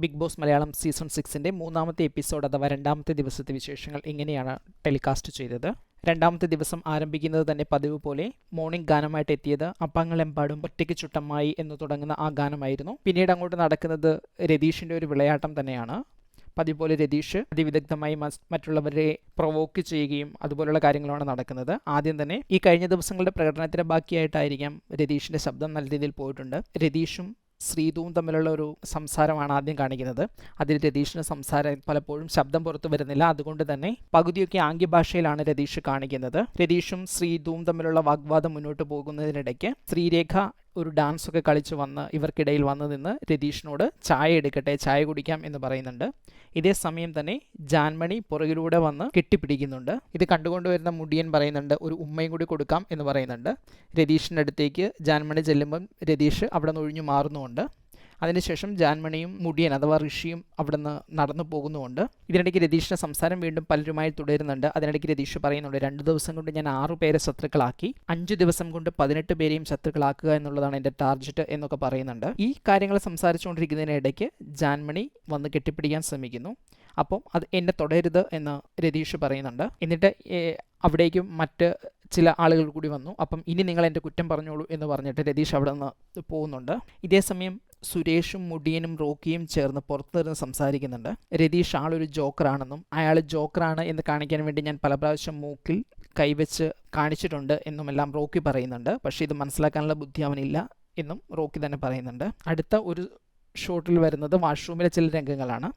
Big Boss Malayalam season 6-ന്റെ മൂന്നാമത്തെ episode അഥവാ രണ്ടാമത്തെ ദിവസത്തെ വിശേഷങ്ങൾ ഇങ്ങനെയാണ് ടെലികാസ്റ്റ് ചെയ്തത്. രണ്ടാമത്തെ ദിവസം ആരംഭിക്കുന്നത് തന്നെ പതിവ് പോലെ മോർണിംഗ് ഗാനമായിട്ട് എത്തിയത് അപ്പങ്ങളെമ്പാടും ഒറ്റയ്ക്ക് ചുട്ടമ്മായി എന്ന് തുടങ്ങുന്ന ആ ഗാനമായിരുന്നു. പിന്നീട് അങ്ങോട്ട് നടക്കുന്നത് രതീഷിൻ്റെ ഒരു വിളയാട്ടം തന്നെയാണ്. പതിവ് പോലെ രതീഷ് അതിവിദഗ്ധമായി മറ്റുള്ളവരെ പ്രൊവോക്ക് ചെയ്യുകയും അതുപോലുള്ള കാര്യങ്ങളാണ് നടക്കുന്നത്. ആദ്യം തന്നെ ഈ കഴിഞ്ഞ ദിവസങ്ങളുടെ പ്രകടനത്തിന് ബാക്കിയായിട്ടായിരിക്കാം രതീഷിൻ്റെ ശബ്ദം നല്ല രീതിയിൽ പോയിട്ടുണ്ട്. രതീഷും ശ്രീതുവും തമ്മിലുള്ള ഒരു സംസാരമാണ് ആദ്യം കാണിക്കുന്നത്. അതിൽ രതീഷിന് സംസാരം പലപ്പോഴും ശബ്ദം പുറത്തു വരുന്നില്ല. അതുകൊണ്ട് തന്നെ പകുതിയൊക്കെ ആംഗ്യഭാഷയിലാണ് രതീഷ് കാണിക്കുന്നത്. രതീഷും ശ്രീതുവും തമ്മിലുള്ള വാഗ്വാദം മുന്നോട്ട് പോകുന്നതിനിടയ്ക്ക് ശ്രീരേഖ ഒരു ഡാൻസ് ഒക്കെ കളിച്ച് വന്ന് ഇവർക്കിടയിൽ വന്നു നിന്ന് രതീഷിനോട് ചായ എടുക്കട്ടെ, ചായ കുടിക്കാം എന്ന് പറയുന്നുണ്ട്. ഇതേ സമയം തന്നെ ജാൻമണി പുറകിലൂടെ വന്ന് കെട്ടിപ്പിടിക്കുന്നുണ്ട്. ഇത് കണ്ടുകൊണ്ടുവരുന്ന മുടിയൻ പറയുന്നുണ്ട് ഒരു ഉമ്മയും കൂടി കൊടുക്കാം എന്ന് പറയുന്നുണ്ട്. രതീഷിൻ്റെ അടുത്തേക്ക് ജാൻമണി ചെല്ലുമ്പം രതീഷ് അവിടെ നിന്ന് ഒഴിഞ്ഞു മാറുന്നുമുണ്ട്. അതിനുശേഷം ജാൻമണിയും മുടിയൻ അഥവാ ഋഷിയും അവിടെ നിന്ന് നടന്നു പോകുന്നുമുണ്ട്. ഇതിനിടയ്ക്ക് രതീഷിൻ്റെ സംസാരം വീണ്ടും പലരുമായി തുടരുന്നുണ്ട്. അതിനിടയ്ക്ക് രതീഷ് പറയുന്നുണ്ട് 2 ദിവസം കൊണ്ട് ഞാൻ 6 പേരെ ശത്രുക്കളാക്കി, 5 ദിവസം കൊണ്ട് 18 പേരെയും ശത്രുക്കളാക്കുക എന്നുള്ളതാണ് എൻ്റെ ടാർഗറ്റ് എന്നൊക്കെ പറയുന്നുണ്ട്. ഈ കാര്യങ്ങൾ സംസാരിച്ചുകൊണ്ടിരിക്കുന്നതിനിടയ്ക്ക് ജാൻമണി വന്ന് കെട്ടിപ്പിടിക്കാൻ ശ്രമിക്കുന്നു. അപ്പം അത് എന്നെ തുടരുത് എന്ന് രതീഷ് പറയുന്നുണ്ട്. എന്നിട്ട് അവിടേക്കും മറ്റ് ചില ആളുകൾ കൂടി വന്നു. അപ്പം ഇനി നിങ്ങൾ എൻ്റെ കുറ്റം പറഞ്ഞോളൂ എന്ന് പറഞ്ഞിട്ട് രതീഷ് അവിടെ നിന്ന് പോകുന്നുണ്ട്. ഇതേ സമയം സുരേഷും മുടിയനും റോക്കിയും ചേർന്ന് പുറത്തു നിന്ന് സംസാരിക്കുന്നുണ്ട്. രതീഷ് ആളൊരു ജോക്കറാണെന്നും അയാൾ ജോക്കറാണ് എന്ന് കാണിക്കാൻ വേണ്ടി ഞാൻ പല പ്രാവശ്യം മൂക്കിൽ കൈവച്ച് കാണിച്ചിട്ടുണ്ട് എന്നുമെല്ലാം റോക്കി പറയുന്നുണ്ട്. പക്ഷേ ഇത് മനസ്സിലാക്കാനുള്ള ബുദ്ധി അവനില്ല എന്നും റോക്കി തന്നെ പറയുന്നുണ്ട്. അടുത്ത ഒരു ഷോട്ടിൽ വരുന്നത് വാഷ്റൂമിലെ ചില രംഗങ്ങളാണ്.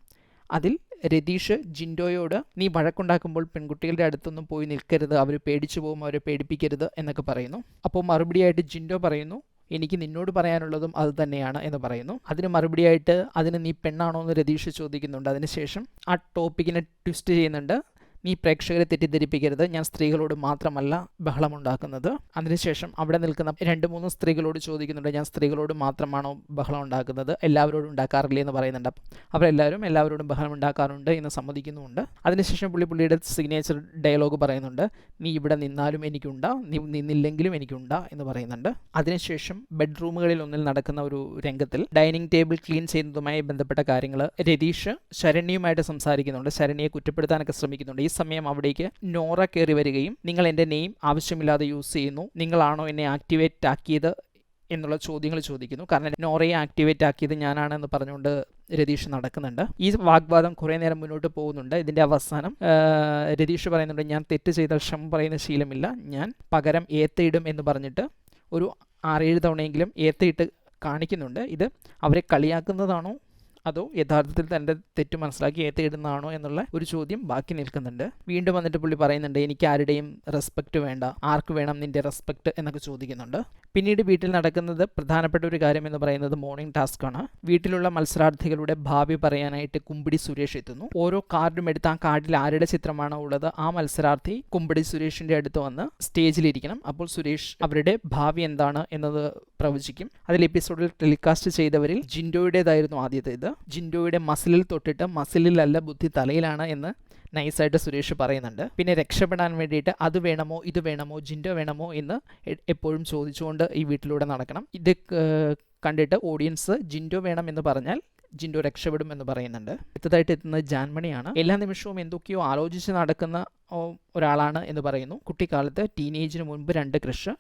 അതിൽ രതീഷ് ജിൻഡോയോട് നീ വഴക്കുണ്ടാക്കുമ്പോൾ പെൺകുട്ടികളുടെ അടുത്തൊന്നും പോയി നിൽക്കരുത്, അവർ പേടിച്ചു പോകും, അവരെ പേടിപ്പിക്കരുത് എന്നൊക്കെ പറയുന്നു. അപ്പോൾ മറുപടിയായിട്ട് ജിൻഡോ പറയുന്നു എനിക്ക് നിന്നോട് പറയാനുള്ളതും അത് തന്നെയാണ് എന്ന് പറയുന്നു. അതിന് മറുപടിയായിട്ട് അതിന് നീ പെണ്ണാണോ എന്ന് രതീഷ് ചോദിക്കുന്നുണ്ട്. അതിനുശേഷം ആ ടോപ്പിക്കിനെ ട്വിസ്റ്റ് ചെയ്യുന്നുണ്ട്. നീ പ്രേക്ഷകരെ തെറ്റിദ്ധരിപ്പിക്കരുത്, ഞാൻ സ്ത്രീകളോട് മാത്രമല്ല ബഹളമുണ്ടാക്കുന്നത്. അതിനുശേഷം അവിടെ നിൽക്കുന്ന 2-3 സ്ത്രീകളോട് ചോദിക്കുന്നുണ്ട് ഞാൻ സ്ത്രീകളോട് മാത്രമാണോ ബഹളം ഉണ്ടാക്കുന്നത്, എല്ലാവരോടും ഉണ്ടാക്കാറില്ലേ എന്ന് പറയുന്നുണ്ട്. അവരെല്ലാവരും എല്ലാവരോടും ബഹളം ഉണ്ടാക്കാറുണ്ട് എന്ന് സമ്മതിക്കുന്നുമുണ്ട്. അതിനുശേഷം പുള്ളിയുടെ സിഗ്നേച്ചർ ഡയലോഗ് പറയുന്നുണ്ട് നീ ഇവിടെ നിന്നാലും എനിക്കുണ്ടാ, നീ നിന്നില്ലെങ്കിലും എനിക്കുണ്ടാ എന്ന് പറയുന്നുണ്ട്. അതിനുശേഷം ബെഡ്റൂമുകളിൽ ഒന്നിൽ നടക്കുന്ന ഒരു രംഗത്തിൽ ഡൈനിങ് ടേബിൾ ക്ലീൻ ചെയ്യുന്നതുമായി ബന്ധപ്പെട്ട കാര്യങ്ങൾ രതീഷ് ശരണ്യയുമായിട്ട് സംസാരിക്കുന്നുണ്ട്. ശരണ്യയെ കുറ്റപ്പെടുത്താനൊക്കെ ശ്രമിക്കുന്നുണ്ട്. ഈ സമയം അവിടേക്ക് നോറ കയറി വരികയും നിങ്ങൾ എൻ്റെ നെയിം ആവശ്യമില്ലാതെ യൂസ് ചെയ്യുന്നു, നിങ്ങളാണോ എന്നെ ആക്ടിവേറ്റ് ആക്കിയത് എന്നുള്ള ചോദ്യങ്ങൾ ചോദിക്കുന്നു. കാരണം നോറയെ ആക്ടിവേറ്റ് ആക്കിയത് ഞാനാണെന്ന് പറഞ്ഞുകൊണ്ട് രതീഷ് നടക്കുന്നുണ്ട്. ഈ വാഗ്വാദം കുറേ നേരം മുന്നോട്ട് പോകുന്നുണ്ട്. ഇതിൻ്റെ അവസാനം രതീഷ് പറയുന്നുണ്ട് ഞാൻ തെറ്റ് ചെയ്താൽ ക്ഷമ പറയുന്ന ശീലമില്ല, ഞാൻ പകരം ഏത്തയിടും എന്ന് പറഞ്ഞിട്ട് ഒരു 6-7 തവണയെങ്കിലും ഏത്തയിട്ട് കാണിക്കുന്നുണ്ട്. ഇത് അവരെ കളിയാക്കുന്നതാണോ അതോ യഥാർത്ഥത്തിൽ തൻ്റെ തെറ്റ് മനസ്സിലാക്കി ഏത്തയിടുന്നതാണോ എന്നുള്ള ഒരു ചോദ്യം ബാക്കി നിൽക്കുന്നുണ്ട്. വീണ്ടും വന്നിട്ട് പുള്ളി പറയുന്നുണ്ട് എനിക്ക് ആരുടെയും റെസ്പെക്റ്റ് വേണ്ട, ആർക്ക് വേണം നിൻ്റെ റെസ്പെക്റ്റ് എന്നൊക്കെ ചോദിക്കുന്നുണ്ട്. പിന്നീട് വീട്ടിൽ നടക്കുന്നത് പ്രധാനപ്പെട്ട ഒരു കാര്യം എന്ന് പറയുന്നത് മോർണിംഗ് ടാസ്ക് ആണ്. വീട്ടിലുള്ള മത്സരാർത്ഥികളുടെ ഭാവി പറയാനായിട്ട് കുമ്പിടി സുരേഷ് എത്തുന്നു. ഓരോ കാർഡും എടുത്ത് ആ കാർഡിൽ ആരുടെ ചിത്രമാണോ ഉള്ളത് ആ മത്സരാർത്ഥി കുമ്പിടി സുരേഷിൻ്റെ അടുത്ത് വന്ന് സ്റ്റേജിലിരിക്കണം. അപ്പോൾ സുരേഷ് അവരുടെ ഭാവി എന്താണ് എന്നത് പ്രവചിക്കും. അതിൽ എപ്പിസോഡിൽ ടെലികാസ്റ്റ് ചെയ്തവരിൽ ജിൻഡോയുടേതായിരുന്നു ആദ്യത്തേത്. ജിൻഡോയുടെ മസിലിൽ തൊട്ടിട്ട് മസിലിലല്ല ബുദ്ധി തലയിലാണ് എന്ന് നൈസായിട്ട് സുരേഷ് പറയുന്നുണ്ട്. പിന്നെ രക്ഷപ്പെടാൻ വേണ്ടിയിട്ട് അത് വേണമോ ഇത് വേണമോ ജിൻഡോ വേണമോ എന്ന് എപ്പോഴും ചോദിച്ചുകൊണ്ട് ഈ വീട്ടിലൂടെ നടക്കണം. ഇത് കണ്ടിട്ട് ഓഡിയൻസ് ജിൻഡോ വേണം എന്ന് പറഞ്ഞാൽ ജിൻഡോ രക്ഷപ്പെടും എന്ന് പറയുന്നുണ്ട്. അടുത്തതായിട്ട് എത്തുന്നത് ജാൻമണിയാണ്. എല്ലാ നിമിഷവും എന്തൊക്കെയോ ആലോചിച്ച് നടക്കുന്ന ഒരാളാണ് എന്ന് പറയുന്നു. കുട്ടിക്കാലത്ത് ടീനേജിന് മുൻപ് 2 ക്രഷ്,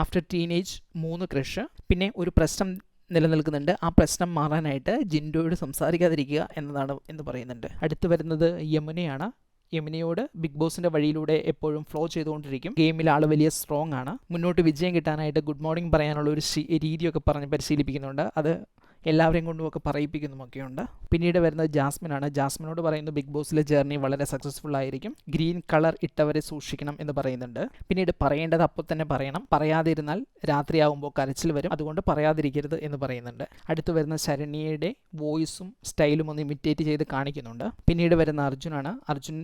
ആഫ്റ്റർ ടീനേജ് 3 ക്രഷ്, പിന്നെ ഒരു പ്രശ്നം നിലനിൽക്കുന്നുണ്ട്. ആ പ്രശ്നം മാറാനായിട്ട് ജിൻഡോയോട് സംസാരിക്കാതിരിക്കുക എന്നതാണ് എന്ന് പറയുന്നുണ്ട്. അടുത്ത് വരുന്നത് യമുനയാണ്. യമുനയോട് ബിഗ് ബോസിൻ്റെ വഴിയിലൂടെ എപ്പോഴും ഫ്ലോ ചെയ്തുകൊണ്ടിരിക്കും. ഗെയിമിൽ ആൾ വലിയ സ്ട്രോങ് ആണ്. മുന്നോട്ട് വിജയം കിട്ടാനായിട്ട് ഗുഡ് മോർണിംഗ് പറയാനുള്ള ഒരു രീതിയൊക്കെ പറഞ്ഞ് പരിശീലിപ്പിക്കുന്നുണ്ട്. അത് എല്ലാവരെയും കൊണ്ടുമൊക്കെ പറയിപ്പിക്കുന്നുമൊക്കെയുണ്ട്. പിന്നീട് വരുന്നത് ജാസ്മിനാണ്. ജാസ്മിനോട് പറയുന്നു ബിഗ് ബോസിലെ ജേർണി വളരെ സക്സസ്ഫുൾ ആയിരിക്കും, ഗ്രീൻ കളർ ഇട്ടവരെ സൂക്ഷിക്കണം എന്ന് പറയുന്നുണ്ട്. പിന്നീട് പറയേണ്ടത് അപ്പോൾ തന്നെ പറയണം, പറയാതിരുന്നാൽ രാത്രിയാകുമ്പോൾ കരച്ചിൽ വരും, അതുകൊണ്ട് പറയാതിരിക്കരുത് എന്ന് പറയുന്നുണ്ട്. അടുത്ത് വരുന്ന ശരണ്യയുടെ വോയിസും സ്റ്റൈലും ഒന്ന് ഇമിറ്റേറ്റ് ചെയ്ത് കാണിക്കുന്നുണ്ട്. പിന്നീട് വരുന്ന അർജുനാണ്. അർജുൻ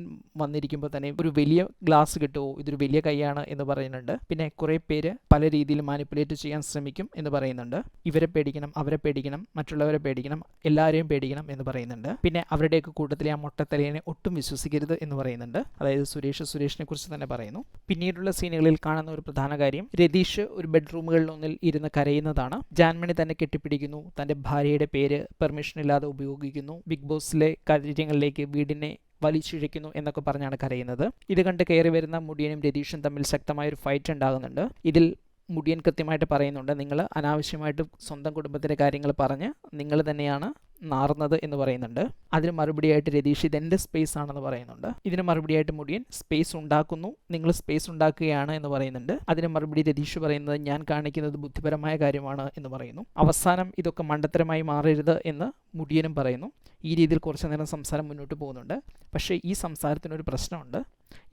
വന്നിരിക്കുമ്പോൾ തന്നെ ഒരു വലിയ ഗ്ലാസ് കിട്ടുമോ, ഇതൊരു വലിയ കൈയാണ് എന്ന് പറയുന്നുണ്ട്. പിന്നെ കുറേ പേര് പല രീതിയിൽ മാനിപ്പുലേറ്റ് ചെയ്യാൻ ശ്രമിക്കും എന്ന് പറയുന്നുണ്ട്. ഇവരെ പേടിക്കണം അവരെ പേടിക്കണം, മറ്റുള്ളവരെ പേടിക്കണം, എല്ലാവരെയും പേടിക്കണം എന്ന് പറയുന്നുണ്ട്. പിന്നെ അവരുടെയൊക്കെ കൂട്ടത്തിലെ ആ മൊട്ടത്തലേനെ ഒട്ടും വിശ്വസിക്കരുത് എന്ന് പറയുന്നുണ്ട്. അതായത് സുരേഷിനെ കുറിച്ച് തന്നെ പറയുന്നു. പിന്നീടുള്ള സീനുകളിൽ കാണുന്ന ഒരു പ്രധാന കാര്യം, രതീഷ് ഒരു ബെഡ്റൂമുകളിലൊന്നിൽ ഇരുന്ന് കരയുന്നതാണ്. ജാൻമണി തന്നെ കെട്ടിപ്പിടിക്കുന്നു, തൻ്റെ ഭാര്യയുടെ പേര് പെർമിഷൻ ഇല്ലാതെ ഉപയോഗിക്കുന്നു, ബിഗ് ബോസിലെ കാര്യങ്ങളിലേക്ക് വീടിനെ വലിച്ചിഴയ്ക്കുന്നു എന്നൊക്കെ പറഞ്ഞാണ് കരയുന്നത്. ഇത് കണ്ട് കയറി വരുന്ന മുടിയനും രതീഷും തമ്മിൽ ശക്തമായൊരു ഫൈറ്റ് ഉണ്ടാകുന്നുണ്ട്. ഇതിൽ മുടിയൻ കൃത്യമായിട്ട് പറയുന്നുണ്ട്, നിങ്ങൾ അനാവശ്യമായിട്ട് സ്വന്തം കുടുംബത്തിൻ്റെ കാര്യങ്ങൾ പറഞ്ഞ് നിങ്ങൾ തന്നെയാണ് നാറുന്നത് എന്ന് പറയുന്നുണ്ട്. അതിന് മറുപടിയായിട്ട് രതീഷ് ഇതെൻ്റെ സ്പേസ് ആണെന്ന് പറയുന്നുണ്ട്. ഇതിന് മറുപടിയായിട്ട് മുടിയൻ സ്പേസ് ഉണ്ടാക്കുന്നു, നിങ്ങൾ സ്പേസ് ഉണ്ടാക്കുകയാണ് എന്ന് പറയുന്നുണ്ട്. അതിന് മറുപടി രതീഷ് പറയുന്നത് ഞാൻ കാണിക്കുന്നത് ബുദ്ധിപരമായ കാര്യമാണ് എന്ന് പറയുന്നു. അവസാനം ഇതൊക്കെ മണ്ടത്തരമായി മാറരുത് എന്ന് മുടിയനും പറയുന്നു. ഈ രീതിയിൽ കുറച്ചു നേരം സംസാരം മുന്നോട്ട് പോകുന്നുണ്ട്. പക്ഷേ ഈ സംസാരത്തിനൊരു പ്രശ്നമുണ്ട്.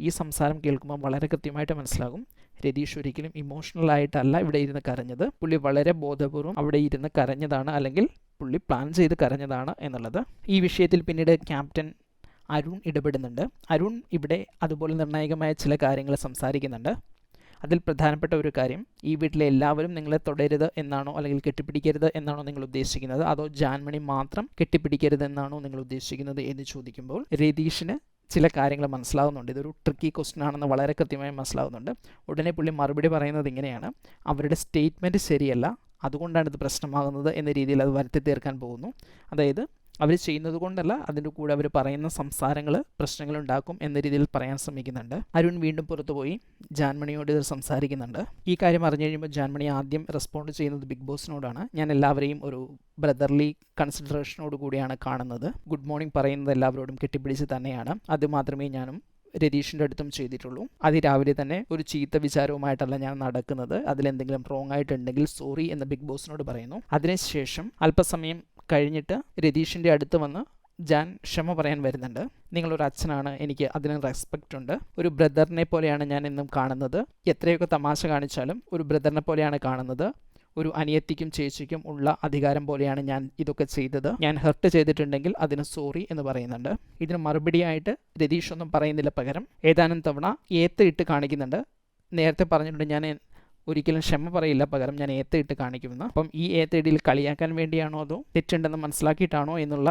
ഈ സംസാരം കേൾക്കുമ്പോൾ വളരെ കൃത്യമായിട്ട് മനസ്സിലാകും രതീഷ് ഒരിക്കലും ഇമോഷണൽ ആയിട്ടല്ല ഇവിടെ ഇരുന്ന് കരഞ്ഞത്. പുള്ളി വളരെ ബോധപൂർവം അവിടെ ഇരുന്ന് കരഞ്ഞതാണ്, അല്ലെങ്കിൽ പുള്ളി പ്ലാൻ ചെയ്ത് കരഞ്ഞതാണ് എന്നുള്ളത്. ഈ വിഷയത്തിൽ പിന്നീട് ക്യാപ്റ്റൻ അരുൺ ഇടപെടുന്നുണ്ട്. അരുൺ ഇവിടെ അതുപോലെ നിർണായകമായ ചില കാര്യങ്ങൾ സംസാരിക്കുന്നുണ്ട്. അതിൽ പ്രധാനപ്പെട്ട ഒരു കാര്യം, ഈ വീട്ടിലെ എല്ലാവരും നിങ്ങളെ തൊടരുത് എന്നാണോ അല്ലെങ്കിൽ കെട്ടിപ്പിടിക്കരുത് എന്നാണോ നിങ്ങൾ ഉദ്ദേശിക്കുന്നത്, അതോ ജാൻമണി മാത്രം കെട്ടിപ്പിടിക്കരുത് എന്നാണോ നിങ്ങൾ ഉദ്ദേശിക്കുന്നത് എന്ന് ചോദിക്കുമ്പോൾ രതീഷിന് ചില കാര്യങ്ങൾ മനസ്സിലാവുന്നുണ്ട്. ഇതൊരു ട്രിക്കി ക്വസ്റ്റ്യൻ ആണെന്ന് വളരെ കൃത്യമായി മനസ്സിലാവുന്നുണ്ട്. ഉടനെ പുള്ളി മറുപടി പറയുന്നത് ഇങ്ങനെയാണ്, അവരുടെ സ്റ്റേറ്റ്മെൻറ്റ് ശരിയല്ല, അതുകൊണ്ടാണ് ഇത് പ്രശ്നമാകുന്നത് എന്ന രീതിയിൽ അത് വരുത്തി തീർക്കാൻ പോകുന്നു. അതായത് അവർ ചെയ്യുന്നത് കൊണ്ടല്ല, അതിൻ്റെ കൂടെ അവർ പറയുന്ന സംസാരങ്ങൾ പ്രശ്നങ്ങളുണ്ടാക്കും എന്ന രീതിയിൽ പറയാൻ ശ്രമിക്കുന്നുണ്ട്. അരുൺ വീണ്ടും പുറത്തുപോയി ജാൻമണിയോട് ഇത് സംസാരിക്കുന്നുണ്ട്. ഈ കാര്യം അറിഞ്ഞു കഴിയുമ്പോൾ ജാൻമണി ആദ്യം റെസ്പോണ്ട് ചെയ്യുന്നത് ബിഗ് ബോസിനോടാണ്. ഞാൻ എല്ലാവരെയും ഒരു ബ്രദർലി കൺസിഡറേഷനോട് കൂടിയാണ് കാണുന്നത്. ഗുഡ് മോർണിംഗ് പറയുന്നത് എല്ലാവരോടും കെട്ടിപ്പിടിച്ച് തന്നെയാണ്. അത് മാത്രമേ ഞാനും രതീഷിൻ്റെ അടുത്തും ചെയ്തിട്ടുള്ളൂ. അതിരാവിലെ തന്നെ ഒരു ചീത്ത വിചാരവുമായിട്ടല്ല ഞാൻ നടക്കുന്നത്. അതിലെന്തെങ്കിലും റോങ് ആയിട്ടുണ്ടെങ്കിൽ സോറി എന്ന് ബിഗ് ബോസിനോട് പറയുന്നു. അതിനുശേഷം അല്പസമയം കഴിഞ്ഞിട്ട് രതീഷിൻ്റെ അടുത്ത് വന്ന് ജാൻ ക്ഷമ പറയാൻ വരുന്നുണ്ട്. നിങ്ങളൊരു അച്ഛനാണ്, എനിക്ക് അതിന് റെസ്പെക്റ്റ് ഉണ്ട്. ഒരു ബ്രദറിനെ പോലെയാണ് ഞാൻ എന്നും കാണുന്നത്. എത്രയൊക്കെ തമാശ കാണിച്ചാലും ഒരു ബ്രദറിനെ പോലെയാണ് കാണുന്നത്. ഒരു അനിയത്തിക്കും ചേച്ചിക്കും ഉള്ള അധികാരം പോലെയാണ് ഞാൻ ഇതൊക്കെ ചെയ്തത്. ഞാൻ ഹെർട്ട് ചെയ്തിട്ടുണ്ടെങ്കിൽ അതിന് സോറി എന്ന് പറയുന്നുണ്ട്. ഇതിന് മറുപടിയായിട്ട് രതീഷ് ഒന്നും പറയുന്നില്ല, പകരം ഏതാനും തവണ ഇട്ട് കാണിക്കുന്നുണ്ട്. നേരത്തെ പറഞ്ഞിട്ടുണ്ട് ഞാൻ ഒരിക്കലും ക്ഷമ പറയില്ല, പകരം ഞാൻ ഇട്ട് കാണിക്കുമെന്ന്. അപ്പം ഈ ഇടിയിൽ കളിയാക്കാൻ വേണ്ടിയാണോ അതോ തെറ്റുണ്ടെന്ന് മനസ്സിലാക്കിയിട്ടാണോ എന്നുള്ള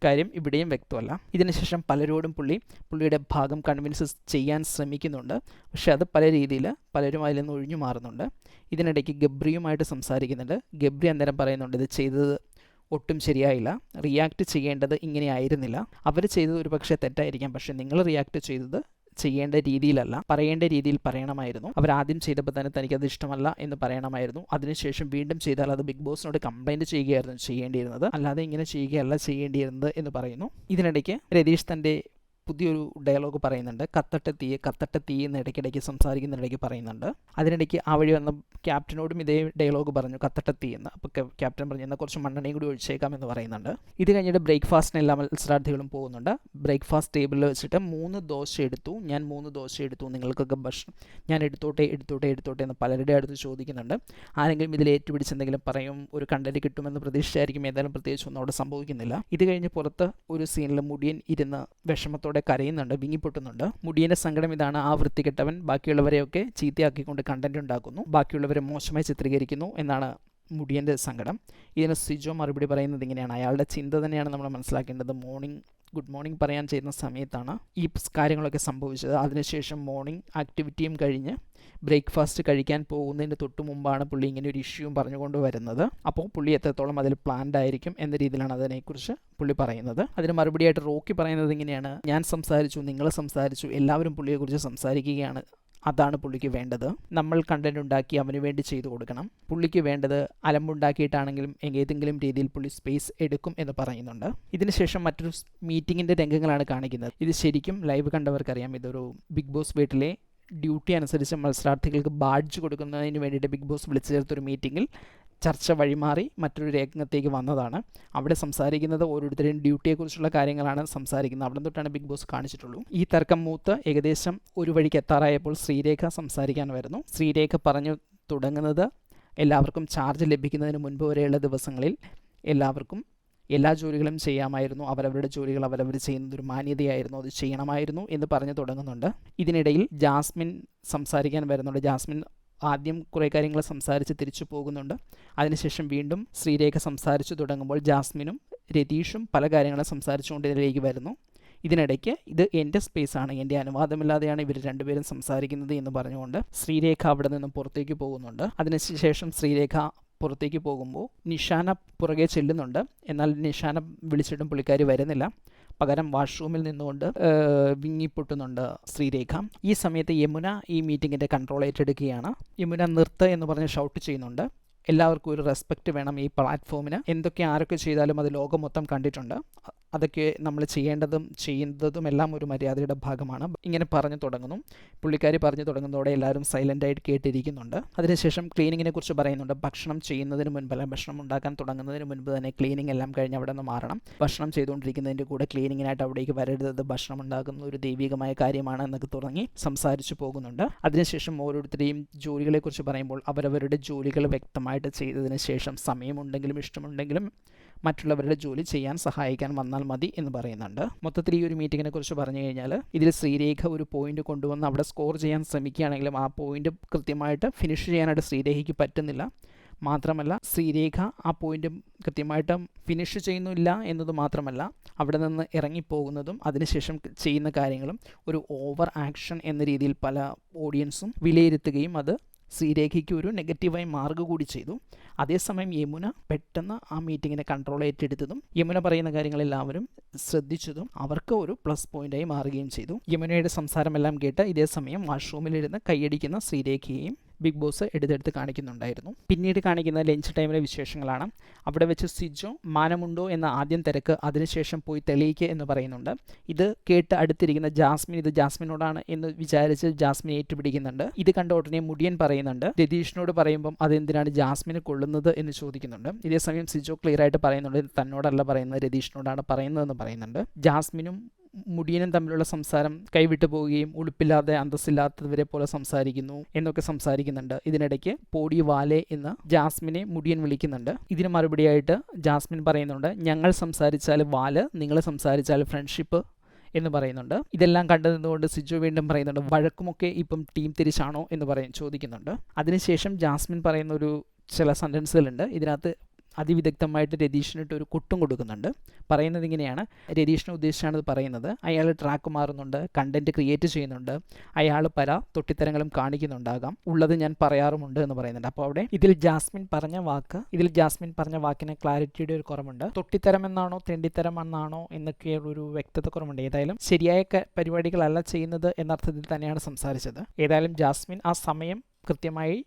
കാര്യം ഇവിടെയും വ്യക്തമല്ല. ഇതിനുശേഷം പലരോടും പുള്ളിയുടെ ഭാഗം കൺവിൻസ് ചെയ്യാൻ ശ്രമിക്കുന്നുണ്ട്. പക്ഷെ അത് പല രീതിയിൽ പലരും അതിൽ നിന്ന് ഒഴിഞ്ഞു മാറുന്നുണ്ട്. ഇതിനിടയ്ക്ക് ഗബ്രിയുമായിട്ട് സംസാരിക്കുന്നുണ്ട്. ഗബ്രി അന്നേരം പറയുന്നുണ്ട് ഇത് ചെയ്തത് ഒട്ടും ശരിയായില്ല, റിയാക്ട് ചെയ്യേണ്ടത് ഇങ്ങനെ ആയിരുന്നില്ല. അവർ ചെയ്തത് ഒരു പക്ഷേ തെറ്റായിരിക്കാം, പക്ഷേ നിങ്ങൾ റിയാക്ട് ചെയ്തത് ചെയ്യേണ്ട രീതിയിലല്ല, പറയേണ്ട രീതിയിൽ പറയണമായിരുന്നു. അവരാദ്യം ചെയ്തപ്പോൾ തന്നെ തനിക്കത് ഇഷ്ടമല്ല എന്ന് പറയണമായിരുന്നു. അതിനുശേഷം വീണ്ടും ചെയ്താൽ അത് ബിഗ് ബോസിനോട് കംപ്ലൈൻറ്റ് ചെയ്യുകയായിരുന്നു ചെയ്യേണ്ടിയിരുന്നത്, അല്ലാതെ ഇങ്ങനെ ചെയ്യുകയല്ല ചെയ്യേണ്ടിയിരുന്നത് എന്ന് പറയുന്നു. ഇതിനിടയ്ക്ക് രതീഷ് തൻ്റെ പുതിയൊരു ഡയലോഗ് പറയുന്നുണ്ട്. കത്തട്ട തീ എന്ന് ഇടയ്ക്കിടയ്ക്ക് സംസാരിക്കുന്നിടയ്ക്ക് പറയുന്നുണ്ട്. അതിനിടയ്ക്ക് ആ വഴി വന്ന ക്യാപ്റ്റനോടും ഇതേ ഡയലോഗ് പറഞ്ഞു, കത്തട്ട തീ എന്ന്. അപ്പോൾ ക്യാപ്റ്റൻ പറഞ്ഞു എന്നാൽ കുറച്ച് മണ്ണെണ്ണയും കൂടി ഒഴിച്ചേക്കാം എന്ന് പറയുന്നുണ്ട്. ഇത് കഴിഞ്ഞിട്ട് ബ്രേക്ക്ഫാസ്റ്റിന് എല്ലാ മത്സരാർത്ഥികളും പോകുന്നുണ്ട്. ബ്രേക്ക്ഫാസ്റ്റ് ടേബിളിൽ വെച്ചിട്ട് 3 ദോശ എടുത്തു, ഞാൻ 3 ദോശ എടുത്തു, നിങ്ങൾക്കൊക്കെ ഭക്ഷണം ഞാൻ എടുത്തോട്ടെ എന്ന് പലരുടെ അടുത്ത് ചോദിക്കുന്നുണ്ട്. ആരെങ്കിലും ഇതിൽ ഏറ്റുപിടിച്ച് എന്തെങ്കിലും പറയും, ഒരു കണ്ടന്റ് കിട്ടുമെന്ന് പ്രതീക്ഷിച്ചായിരിക്കും. ഏതായാലും പ്രത്യേകിച്ചൊന്നും അവിടെ സംഭവിക്കുന്നില്ല. ഇത് കഴിഞ്ഞ് പുറത്ത് ഒരു സീനിൽ മുടിയൻ ഇരുന്ന് വിഷമത്തോടെ കരയുന്നുണ്ട്, വിങ്ങിപ്പൊട്ടുന്നുണ്ട്. മുടിയന്റെ സങ്കടം ഇതാണ്, ആ വൃത്തികെട്ടവൻ ബാക്കിയുള്ളവരെയൊക്കെ ചീത്തയാക്കിക്കൊണ്ട് കണ്ടന്റ് ഉണ്ടാക്കുന്നു, ബാക്കിയുള്ളവരെ മോശമായി ചിത്രീകരിക്കുന്നു എന്നാണ് മുടിയന്റെ സങ്കടം. ഇതിന് സിജോ മറുപടി പറയുന്നത് ഇങ്ങനെയാണ്, അയാളുടെ ചിന്ത തന്നെയാണ് നമ്മൾ മനസ്സിലാക്കേണ്ടത്. ഗുഡ് മോർണിംഗ് പറയാൻ ചെയ്യുന്ന സമയത്താണ് ഈ കാര്യങ്ങളൊക്കെ സംഭവിച്ചത്. അതിനുശേഷം മോർണിംഗ് ആക്ടിവിറ്റിയും കഴിഞ്ഞ് ബ്രേക്ക്ഫാസ്റ്റ് കഴിക്കാൻ പോകുന്നതിന് തൊട്ട് മുമ്പാണ് പുള്ളി ഇങ്ങനെ ഒരു ഇഷ്യൂവും പറഞ്ഞുകൊണ്ട് വരുന്നത്. അപ്പോൾ പുള്ളി എത്രത്തോളം അതിൽ പ്ലാൻഡ് ആയിരിക്കും എന്ന രീതിയിലാണ് അതിനെക്കുറിച്ച് പുള്ളി പറയുന്നത്. അതിന് മറുപടിയായിട്ട് റോക്കി പറയുന്നത് ഇങ്ങനെയാണ്, ഞാൻ സംസാരിച്ചു, നിങ്ങൾ സംസാരിച്ചു, എല്ലാവരും പുള്ളിയെക്കുറിച്ച് സംസാരിക്കുകയാണ്, അതാണ് പുള്ളിക്ക് വേണ്ടത്. നമ്മൾ കണ്ടന്റ് ഉണ്ടാക്കി അവന് വേണ്ടി ചെയ്തു കൊടുക്കണം. പുള്ളിക്ക് വേണ്ടത് അലമ്പുണ്ടാക്കിയിട്ടാണെങ്കിലും ഏതെങ്കിലും രീതിയിൽ പുള്ളി സ്പേസ് എടുക്കും എന്ന് പറയുന്നുണ്ട്. ഇതിനുശേഷം മറ്റൊരു മീറ്റിങ്ങിൻ്റെ രംഗങ്ങളാണ് കാണിക്കുന്നത്. ഇത് ശരിക്കും ലൈവ് കണ്ടവർക്കറിയാം, ഇതൊരു ബിഗ് ബോസ് വീട്ടിലെ ഡ്യൂട്ടി അനുസരിച്ച് മത്സരാർത്ഥികൾക്ക് ബാഡ്ജ് കൊടുക്കുന്നതിന് വേണ്ടിയിട്ട് ബിഗ് ബോസ് വിളിച്ചു ചേർത്തൊരു മീറ്റിങ്ങിൽ ചർച്ച വഴിമാറി മറ്റൊരു രംഗത്തേക്ക് വന്നതാണ്. അവിടെ സംസാരിക്കുന്നത് ഓരോരുത്തരുടെയും ഡ്യൂട്ടിയെക്കുറിച്ചുള്ള കാര്യങ്ങളാണ് സംസാരിക്കുന്നത്. അവിടെ തൊട്ടാണ് ബിഗ് ബോസ് കാണിച്ചിട്ടുള്ളൂ. ഈ തർക്കം മൂത്ത് ഏകദേശം ഒരു വഴിക്ക് എത്താറായപ്പോൾ ശ്രീരേഖ സംസാരിക്കാൻ വരുന്നു. ശ്രീരേഖ പറഞ്ഞു തുടങ്ങുന്നത്, എല്ലാവർക്കും ചാർജ് ലഭിക്കുന്നതിന് മുൻപ് വരെയുള്ള ദിവസങ്ങളിൽ എല്ലാവർക്കും എല്ലാ ജോലികളും ചെയ്യാമായിരുന്നു, അവരവരുടെ ജോലികൾ അവരവർ ചെയ്യുന്നതൊരു മാന്യതയായിരുന്നു, അത് ചെയ്യണമായിരുന്നു എന്ന് പറഞ്ഞു തുടങ്ങുന്നുണ്ട്. ഇതിനിടയിൽ ജാസ്മിൻ സംസാരിക്കാൻ വരുന്നുണ്ട്. ജാസ്മിൻ ആദ്യം കുറേ കാര്യങ്ങൾ സംസാരിച്ച് തിരിച്ചു പോകുന്നുണ്ട്. അതിനുശേഷം വീണ്ടും ശ്രീരേഖ സംസാരിച്ചു തുടങ്ങുമ്പോൾ ജാസ്മിനും രതീഷും പല കാര്യങ്ങളും സംസാരിച്ചുകൊണ്ട് ഇതിലേക്ക് വരുന്നു. ഇതിനിടയ്ക്ക് ഇത് എൻ്റെ സ്പേസാണ്, എൻ്റെ അനുവാദമില്ലാതെയാണ് ഇവർ രണ്ടുപേരും സംസാരിക്കുന്നത് എന്ന് പറഞ്ഞുകൊണ്ട് ശ്രീരേഖ അവിടെ നിന്നും പുറത്തേക്ക് പോകുന്നുണ്ട്. അതിനുശേഷം ശ്രീരേഖ പുറത്തേക്ക് പോകുമ്പോൾ നിഷാന പുറകെ ചെല്ലുന്നുണ്ട്. എന്നാൽ നിഷാന വിളിച്ചിട്ടും പുള്ളിക്കാരി വരുന്നില്ല. പകരം വാഷ്റൂമിൽ നിന്നുകൊണ്ട് വിങ്ങിപ്പൊട്ടുന്നുണ്ട് ശ്രീരേഖ. ഈ സമയത്ത് യമുന ഈ മീറ്റിങ്ങിൻ്റെ കൺട്രോൾ ഏറ്റെടുക്കുകയാണ്. യമുന നിർത്ത് എന്ന് പറഞ്ഞ് ഷൗട്ട് ചെയ്യുന്നുണ്ട്. എല്ലാവർക്കും ഒരു റെസ്പെക്റ്റ് വേണം ഈ പ്ലാറ്റ്ഫോമിന്. എന്തൊക്കെ ആരൊക്കെ ചെയ്താലും അത് ലോകം മൊത്തം കണ്ടിട്ടുണ്ട്. അതൊക്കെ നമ്മൾ ചെയ്യുന്നതും എല്ലാം ഒരു മര്യാദയുടെ ഭാഗമാണ്. ഇങ്ങനെ പറഞ്ഞു തുടങ്ങുന്നു. പുള്ളിക്കാരി പറഞ്ഞു തുടങ്ങുന്നതോടെ എല്ലാവരും സൈലൻ്റായിട്ട് കേട്ടിരിക്കുന്നുണ്ട്. അതിനുശേഷം ക്ലീനിങ്ങിനെ കുറിച്ച് പറയുന്നുണ്ട്. ഭക്ഷണം ചെയ്യുന്നതിന് മുൻപല്ല, ഭക്ഷണം ഉണ്ടാക്കാൻ തുടങ്ങുന്നതിന് മുൻപ് തന്നെ ക്ലീനിങ് എല്ലാം കഴിഞ്ഞ് അവിടെ നിന്ന് മാറണം. ഭക്ഷണം ചെയ്തുകൊണ്ടിരിക്കുന്നതിൻ്റെ കൂടെ ക്ലീനിങ്ങിനായിട്ട് അവിടേക്ക് വരരുത്. ഭക്ഷണം ഉണ്ടാക്കുന്ന ഒരു ദൈവികമായ കാര്യമാണ് എന്നൊക്കെ തുടങ്ങി സംസാരിച്ചു പോകുന്നുണ്ട്. അതിനുശേഷം ഓരോരുത്തരെയും ജോലികളെക്കുറിച്ച് പറയുമ്പോൾ അവരവരുടെ ജോലികൾ വ്യക്തമായിട്ട് ചെയ്തതിന് ശേഷം സമയമുണ്ടെങ്കിലും ഇഷ്ടമുണ്ടെങ്കിലും മറ്റുള്ളവരുടെ ജോലി ചെയ്യാൻ സഹായിക്കാൻ വന്നാൽ മതി എന്ന് പറയുന്നുണ്ട്. മൊത്തത്തിൽ ഈ ഒരു മീറ്റിങ്ങിനെ കുറിച്ച് പറഞ്ഞു കഴിഞ്ഞാൽ ഇതിൽ ശ്രീരേഖ ഒരു പോയിന്റ് കൊണ്ടുവന്ന് അവിടെ സ്കോർ ചെയ്യാൻ ശ്രമിക്കുകയാണെങ്കിലും ആ പോയിന്റ് കൃത്യമായിട്ട് ഫിനിഷ് ചെയ്യാനായിട്ട് ശ്രീരേഖയ്ക്ക് പറ്റുന്നില്ല. മാത്രമല്ല ശ്രീരേഖ ആ പോയിന്റ് കൃത്യമായിട്ട് ഫിനിഷ് ചെയ്യുന്നില്ല എന്നത് മാത്രമല്ല, അവിടെ നിന്ന് ഇറങ്ങിപ്പോകുന്നതും അതിനുശേഷം ചെയ്യുന്ന കാര്യങ്ങളും ഒരു ഓവർ ആക്ഷൻ എന്ന രീതിയിൽ പല ഓഡിയൻസും വിലയിരുത്തുകയും അത് ശ്രീരേഖയ്ക്ക് ഒരു നെഗറ്റീവായി മാറുക കൂടി ചെയ്തു. അതേസമയം യമുന പെട്ടെന്ന് ആ മീറ്റിങ്ങിനെ കൺട്രോൾ ഏറ്റെടുത്തതും യമുന പറയുന്ന കാര്യങ്ങളെല്ലാവരും ശ്രദ്ധിച്ചതും അവർക്ക് ഒരു പ്ലസ് പോയിന്റായി മാറുകയും ചെയ്തു. യമുനയുടെ സംസാരമെല്ലാം കേട്ട് ഇതേ സമയം വാഷ്റൂമിലിരുന്ന് കൈയടിക്കുന്ന ശ്രീരേഖയെയും ബിഗ് ബോസ് എടുത്തെടുത്ത് കാണിക്കുന്നുണ്ടായിരുന്നു. പിന്നീട് കാണിക്കുന്ന ലഞ്ച് ടൈമിലെ വിശേഷങ്ങളാണ്. അവിടെ വെച്ച് സിജോ മാനമുണ്ടോ എന്ന ആദ്യം തിരക്ക്, അതിനുശേഷം പോയി തെളിയിക്കുക എന്ന് പറയുന്നുണ്ട്. ഇത് കേട്ട് അടുത്തിരിക്കുന്ന ജാസ്മിൻ ഇത് ജാസ്മിനോടാണ് എന്ന് വിചാരിച്ച് ജാസ്മിൻ ഏറ്റുപിടിക്കുന്നുണ്ട്. ഇത് കണ്ട ഉടനെ മുടിയൻ പറയുന്നുണ്ട്. രതീഷിനോട് പറയുമ്പം അതെന്തിനാണ് ജാസ്മിന് കൊള്ളുന്നത് എന്ന് ചോദിക്കുന്നുണ്ട്. ഇതേസമയം സിജോ ക്ലിയർ ആയിട്ട് പറയുന്നുണ്ട് തന്നോടല്ല പറയുന്നത്, രതീഷിനോടാണ് പറയുന്നതെന്ന് പറയുന്നുണ്ട്. ജാസ്മിനും മുടിയനും തമ്മിലുള്ള സംസാരം കൈവിട്ടു പോവുകയും ഉളുപ്പില്ലാതെ അന്തസ്സില്ലാത്തവരെ പോലെ സംസാരിക്കുന്നു എന്നൊക്കെ സംസാരിക്കുന്നുണ്ട്. ഇതിനിടയ്ക്ക് പോടി വാലേ എന്ന് ജാസ്മിനെ മുടിയൻ വിളിക്കുന്നുണ്ട്. ഇതിന് മറുപടിയായിട്ട് ജാസ്മിൻ പറയുന്നുണ്ട്, ഞങ്ങൾ സംസാരിച്ചാൽ വാല്, നിങ്ങൾ സംസാരിച്ചാൽ ഫ്രണ്ട്ഷിപ്പ് എന്ന് പറയുന്നുണ്ട്. ഇതെല്ലാം കണ്ടതുകൊണ്ട് സിജു വീണ്ടും പറയുന്നുണ്ട്, വഴക്കുമൊക്കെ ഇപ്പം ടീം തിരിച്ചാണോ എന്ന് ചോദിക്കുന്നുണ്ട്. അതിനുശേഷം ജാസ്മിൻ പറയുന്ന ഒരു ചില സെൻറ്റൻസുകളുണ്ട്. ഇതിനകത്ത് അതിവിദഗ്ധമായിട്ട് രതീഷിനിട്ട് ഒരു കുട്ടും കൊടുക്കുന്നുണ്ട്. പറയുന്നത് ഇങ്ങനെയാണ്, രതീഷിനെ ഉദ്ദേശിച്ചാണ് ഇത് പറയുന്നത്. അയാൾ ട്രാക്ക് മാറുന്നുണ്ട്, കണ്ടന്റ് ക്രിയേറ്റ് ചെയ്യുന്നുണ്ട്, അയാൾ പല തൊട്ടിത്തരങ്ങളും കാണിക്കുന്നുണ്ടാകാം, ഉള്ളത് ഞാൻ പറയാറുമുണ്ട് എന്ന് പറയുന്നുണ്ട്. അപ്പോൾ അവിടെ ഇതിൽ ജാസ്മിൻ പറഞ്ഞ വാക്കിന് ക്ലാരിറ്റിയുടെ ഒരു കുറവുണ്ട്. തൊട്ടിത്തരം എന്നാണോ തെണ്ടിത്തരം എന്നാണോ എന്നൊക്കെയുള്ളൊരു വ്യക്തത കുറവുണ്ട്. ഏതായാലും ശരിയായ പരിപാടികളല്ല ചെയ്യുന്നത് എന്നർത്ഥത്തിൽ തന്നെയാണ് സംസാരിച്ചത്. ഏതായാലും ജാസ്മിൻ ആ സമയം കൃത്യമായി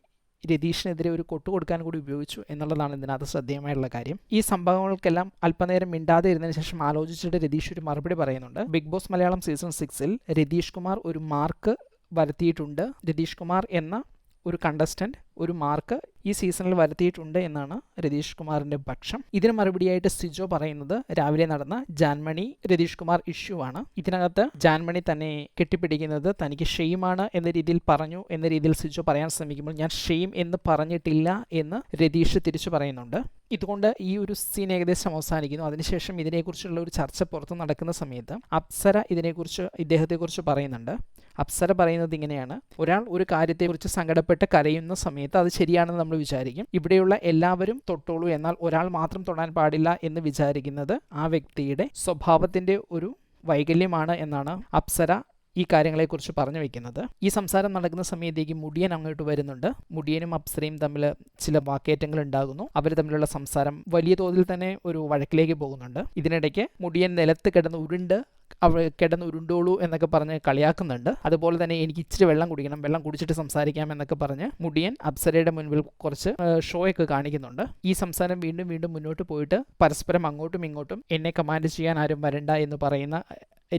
രതീഷിനെതിരെ ഒരു കൊട്ടു കൊടുക്കാൻ കൂടി ഉപയോഗിച്ചു എന്നുള്ളതാണ് ഇതിനകത്ത് ശ്രദ്ധേയമായിട്ടുള്ള കാര്യം. ഈ സംഭവങ്ങൾക്കെല്ലാം അല്പനേരം മിണ്ടാതെ ഇരുന്നതിന് ശേഷം ആലോചിച്ചിട്ട് രതീഷ് ഒരു മറുപടി പറയുന്നുണ്ട്. Bigg Boss Malayalam season 6 Ratheesh Kumar ഒരു മാർക്ക് വരുത്തിയിട്ടുണ്ട്. രതീഷ് കുമാർ എന്ന ഒരു കണ്ടസ്റ്റന്റ് ഒരു മാർക്ക് ഈ സീസണിൽ വരുത്തിയിട്ടുണ്ട് എന്നാണ് രതീഷ് കുമാറിന്റെ പക്ഷം. ഇതിന് മറുപടിയായിട്ട് സിജോ പറയുന്നത് രാവിലെ നടന്ന ജാൻമണി രതീഷ് കുമാർ ഇഷ്യൂ ആണ്. ഇതിനകത്ത് ജാൻമണി തന്നെ കെട്ടിപ്പിടിക്കുന്നത് തനിക്ക് ഷെയിമാണ് എന്ന രീതിയിൽ പറഞ്ഞു എന്ന രീതിയിൽ സിജോ പറയാൻ ശ്രമിക്കുമ്പോൾ ഞാൻ ഷെയിം എന്ന് പറഞ്ഞിട്ടില്ല എന്ന് രതീഷ് തിരിച്ചു പറയുന്നുണ്ട്. ഇതുകൊണ്ട് ഈ ഒരു സീൻ ഏകദേശം അവസാനിക്കുന്നു. അതിനുശേഷം ഇതിനെക്കുറിച്ചുള്ള ഒരു ചർച്ച പുറത്ത് നടക്കുന്ന സമയത്ത് അപ്സര ഇദ്ദേഹത്തെക്കുറിച്ച് പറയുന്നുണ്ട്. അപ്സര പറയുന്നത് ഇങ്ങനെയാണ്, ഒരാൾ ഒരു കാര്യത്തെക്കുറിച്ച് സങ്കടപ്പെട്ട് കരയുന്ന സമയത്ത് അത് ശരിയാണെന്ന് നമ്മൾ വിചാരിക്കും. ഇവിടെയുള്ള എല്ലാവരും തൊട്ടോളൂ, എന്നാൽ ഒരാൾ മാത്രം തൊടാൻ പാടില്ല എന്ന് വിചാരിക്കുന്നത് ആ വ്യക്തിയുടെ സ്വഭാവത്തിൻ്റെ ഒരു വൈകല്യമാണ് എന്നാണ് അപ്സര ഈ കാര്യങ്ങളെക്കുറിച്ച് പറഞ്ഞു വെക്കുന്നത്. ഈ സംസാരം നടക്കുന്ന സമയത്തേക്ക് മുടിയൻ അങ്ങോട്ട് വരുന്നുണ്ട്. മുടിയനും അപ്സരയും തമ്മിൽ ചില വാക്കേറ്റങ്ങൾ ഉണ്ടാകുന്നു. അവർ തമ്മിലുള്ള സംസാരം വലിയ തോതിൽ തന്നെ ഒരു വഴക്കിലേക്ക് പോകുന്നുണ്ട്. ഇതിനിടയ്ക്ക് മുടിയൻ നിലത്ത് കിടന്ന് ഉരുണ്ടോളൂ എന്നൊക്കെ പറഞ്ഞ് കളിയാക്കുന്നുണ്ട്. അതുപോലെ തന്നെ എനിക്ക് ഇച്ചിരി വെള്ളം കുടിക്കണം, വെള്ളം കുടിച്ചിട്ട് സംസാരിക്കാം എന്നൊക്കെ പറഞ്ഞ് മുടിയൻ അപ്സരയുടെ മുൻപിൽ കുറച്ച് ഷോയൊക്കെ കാണിക്കുന്നുണ്ട്. ഈ സംസാരം വീണ്ടും വീണ്ടും മുന്നോട്ട് പോയിട്ട് പരസ്പരം അങ്ങോട്ടും ഇങ്ങോട്ടും എന്നെ കമാൻഡ് ചെയ്യാൻ ആരും വരണ്ട എന്ന് പറയുന്ന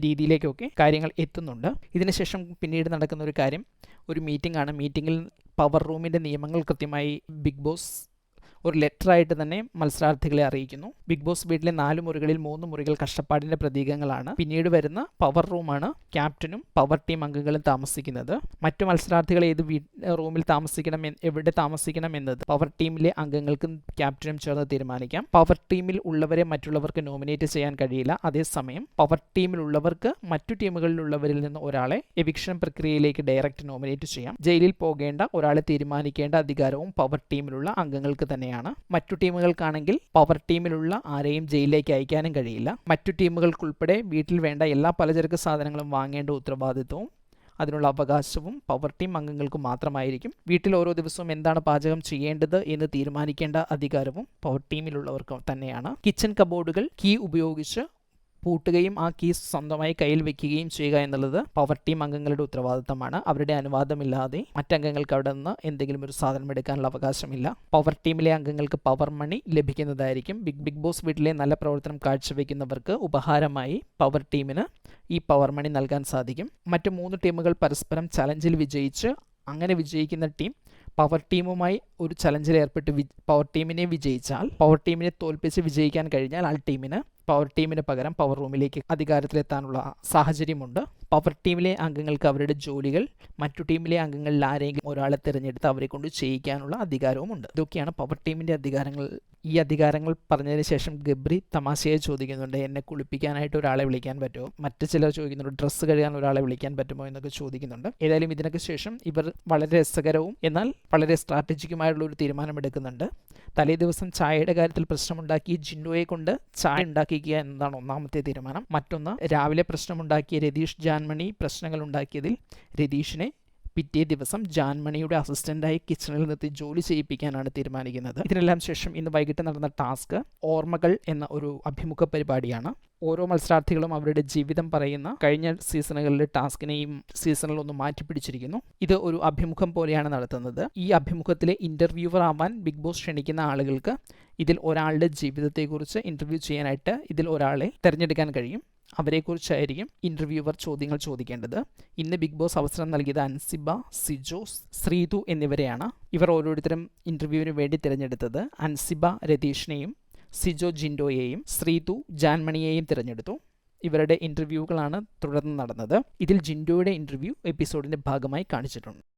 രീതിയിലേക്കൊക്കെ കാര്യങ്ങൾ എത്തുന്നുണ്ട്. ഇതിനുശേഷം പിന്നീട് നടക്കുന്ന ഒരു കാര്യം ഒരു മീറ്റിംഗ് ആണ്. മീറ്റിങ്ങിൽ പവർ റൂമിൻ്റെ നിയമങ്ങൾ കൃത്യമായി ബിഗ് ബോസ് ഒരു ലെറ്ററായിട്ട് തന്നെ മത്സരാർത്ഥികളെ അറിയിക്കുന്നു. ബിഗ് ബോസ് വീട്ടിലെ 4 മുറികളിൽ 3 മുറികൾ കഷ്ടപ്പാടിൻ്റെ പ്രതീകങ്ങളാണ്. പിന്നീട് വരുന്ന പവർ റൂമാണ് ക്യാപ്റ്റനും പവർ ടീം അംഗങ്ങളും താമസിക്കുന്നത്. മറ്റു മത്സരാർത്ഥികൾ ഏത് റൂമിൽ എവിടെ താമസിക്കണം എന്നത് പവർ ടീമിലെ അംഗങ്ങൾക്കും ക്യാപ്റ്റനും ചേർന്ന് തീരുമാനിക്കാം. പവർ ടീമിൽ ഉള്ളവരെ മറ്റുള്ളവർക്ക് നോമിനേറ്റ് ചെയ്യാൻ കഴിയില്ല. അതേസമയം പവർ ടീമിലുള്ളവർക്ക് മറ്റു ടീമുകളിലുള്ളവരിൽ നിന്ന് ഒരാളെ എവിക്ഷൻ പ്രക്രിയയിലേക്ക് ഡയറക്റ്റ് നോമിനേറ്റ് ചെയ്യാം. ജയിലിൽ പോകേണ്ട ഒരാളെ തീരുമാനിക്കേണ്ട അധികാരവും പവർ ടീമിലുള്ള അംഗങ്ങൾക്ക് തന്നെയാണ്. മറ്റു ടീമുകൾക്കാണെങ്കിൽ പവർ ടീമിലുള്ള ആരെയും ജയിലിലേക്ക് അയക്കാനും കഴിയില്ല. മറ്റു ടീമുകൾക്കുൾപ്പെടെ വീട്ടിൽ വേണ്ട എല്ലാ പലചരക്ക് സാധനങ്ങളും വാങ്ങേണ്ട ഉത്തരവാദിത്വവും അതിനുള്ള അവകാശവും പവർ ടീം അംഗങ്ങൾക്ക് മാത്രമായിരിക്കും. വീട്ടിൽ ഓരോ ദിവസവും എന്താണ് പാചകം ചെയ്യേണ്ടത് എന്ന് തീരുമാനിക്കേണ്ട അധികാരവും പവർ ടീമിലുള്ളവർക്ക് തന്നെയാണ്. കിച്ചൺ കബോർഡുകൾ കീ ഉപയോഗിച്ച് പൂട്ടുകയും ആ കീ സ്വന്തമായി കയ്യിൽ വെക്കുകയും ചെയ്യുക എന്നുള്ളത് പവർ ടീം അംഗങ്ങളുടെ ഉത്തരവാദിത്തമാണ്. അവരുടെ അനുവാദമില്ലാതെ മറ്റംഗങ്ങൾക്ക് അവിടെ നിന്ന് എന്തെങ്കിലും ഒരു സാധനം എടുക്കാനുള്ള അവകാശമില്ല. പവർ ടീമിലെ അംഗങ്ങൾക്ക് പവർ മണി ലഭിക്കുന്നതായിരിക്കും. ബിഗ് ബോസ് വീട്ടിലെ നല്ല പ്രവർത്തനം കാഴ്ചവെക്കുന്നവർക്ക് ഉപഹാരമായി പവർ ടീമിന് ഈ പവർ മണി നൽകാൻ സാധിക്കും. മറ്റ് 3 ടീമുകൾ പരസ്പരം ചലഞ്ചിൽ വിജയിച്ച് അങ്ങനെ വിജയിക്കുന്ന ടീം പവർ ടീമുമായി ഒരു ചലഞ്ചിൽ ഏർപ്പെട്ട് പവർ ടീമിനെ വിജയിച്ചാൽ, പവർ ടീമിനെ തോൽപ്പിച്ച് വിജയിക്കാൻ കഴിഞ്ഞാൽ ആ ടീമിന് പവർ ടീമിന് പകരം പവർ റൂമിലേക്ക് അധികാരത്തിലെത്താനുള്ള സാഹചര്യമുണ്ട്. പവർ ടീമിലെ അംഗങ്ങൾക്ക് അവരുടെ ജോലികൾ മറ്റു ടീമിലെ അംഗങ്ങളിൽ ആരെങ്കിലും ഒരാളെ തിരഞ്ഞെടുത്ത് അവരെ കൊണ്ട് ചെയ്യിക്കാനുള്ള അധികാരവുമുണ്ട്. ഇതൊക്കെയാണ് പവർ ടീമിൻ്റെ അധികാരങ്ങൾ. ഈ അധികാരങ്ങൾ പറഞ്ഞതിന് ശേഷം ഗബ്രി തമാശയായി ചോദിക്കുന്നുണ്ട്, എന്നെ കുളിപ്പിക്കാനായിട്ട് ഒരാളെ വിളിക്കാൻ പറ്റുമോ? മറ്റു ചിലർ ചോദിക്കുന്നുണ്ട്, ഡ്രസ്സ് കഴുകാൻ ഒരാളെ വിളിക്കാൻ പറ്റുമോ എന്നൊക്കെ ചോദിക്കുന്നുണ്ട്. ഏതായാലും ഇതിനൊക്കെ ശേഷം ഇവർ വളരെ രസകരവും എന്നാൽ വളരെ സ്ട്രാറ്റജിക്കുമായുള്ള ഒരു തീരുമാനമെടുക്കുന്നുണ്ട്. തലേ ദിവസം ചായയുടെ കാര്യത്തിൽ പ്രശ്നമുണ്ടാക്കി ജിൻഡോയെ കൊണ്ട് ചായ ഉണ്ടാക്കിക്കുക എന്നതാണ് ഒന്നാമത്തെ തീരുമാനം. മറ്റൊന്ന്, രാവിലെ പ്രശ്നമുണ്ടാക്കിയ രതീഷ് ജാൻമണി പ്രശ്നങ്ങൾ ഉണ്ടാക്കിയതിൽ രതീഷിനെ പിറ്റേ ദിവസം ജാൻമണിയുടെ അസിസ്റ്റന്റായി കിച്ചണിൽ നിർത്തി ജോലി ചെയ്യിപ്പിക്കാനാണ് തീരുമാനിക്കുന്നത്. ഇതിനെല്ലാം ശേഷം ഇന്ന് വൈകിട്ട് നടന്ന ടാസ്ക് ഓർമ്മകൾ എന്ന ഒരു അഭിമുഖ പരിപാടിയാണ്. ഓരോ മത്സരാർത്ഥികളും അവരുടെ ജീവിതം പറയുന്ന കഴിഞ്ഞ സീസണുകളിലെ ടാസ്കിനെയും സീസണിൽ ഒന്ന് മാറ്റിപ്പിടിച്ചിരിക്കുന്നു. ഇത് ഒരു അഭിമുഖം പോലെയാണ് നടത്തുന്നത്. ഈ അഭിമുഖത്തിലെ ഇന്റർവ്യൂവർ ആവാൻ ബിഗ് ബോസ് ക്ഷണിക്കുന്ന ആളുകൾക്ക് ഇതിൽ ഒരാളുടെ ജീവിതത്തെക്കുറിച്ച് ഇന്റർവ്യൂ ചെയ്യാനായിട്ട് ഇതിൽ ഒരാളെ തിരഞ്ഞെടുക്കാൻ കഴിയും. അവരെക്കുറിച്ചായിരിക്കും ഇന്റർവ്യൂവർ ചോദ്യങ്ങൾ ചോദിക്കേണ്ടത്. ഇന്ന് ബിഗ് ബോസ് അവസരം നൽകിയത് അൻസിബ, സിജോ, ശ്രീതു എന്നിവരെയാണ്. ഇവർ ഓരോരുത്തരും ഇന്റർവ്യൂവിന് വേണ്ടി തിരഞ്ഞെടുത്തത്. അൻസിബ രതീഷിനെയും സിജോ ജിൻഡോയെയും ശ്രീതു ജാൻമണിയെയും തിരഞ്ഞെടുത്തു. ഇവരുടെ ഇന്റർവ്യൂകളാണ് തുടർന്ന് നടന്നത്. ഇതിൽ ജിൻഡോയുടെ ഇന്റർവ്യൂ എപ്പിസോഡിന്റെ ഭാഗമായി കാണിച്ചിട്ടുണ്ട്.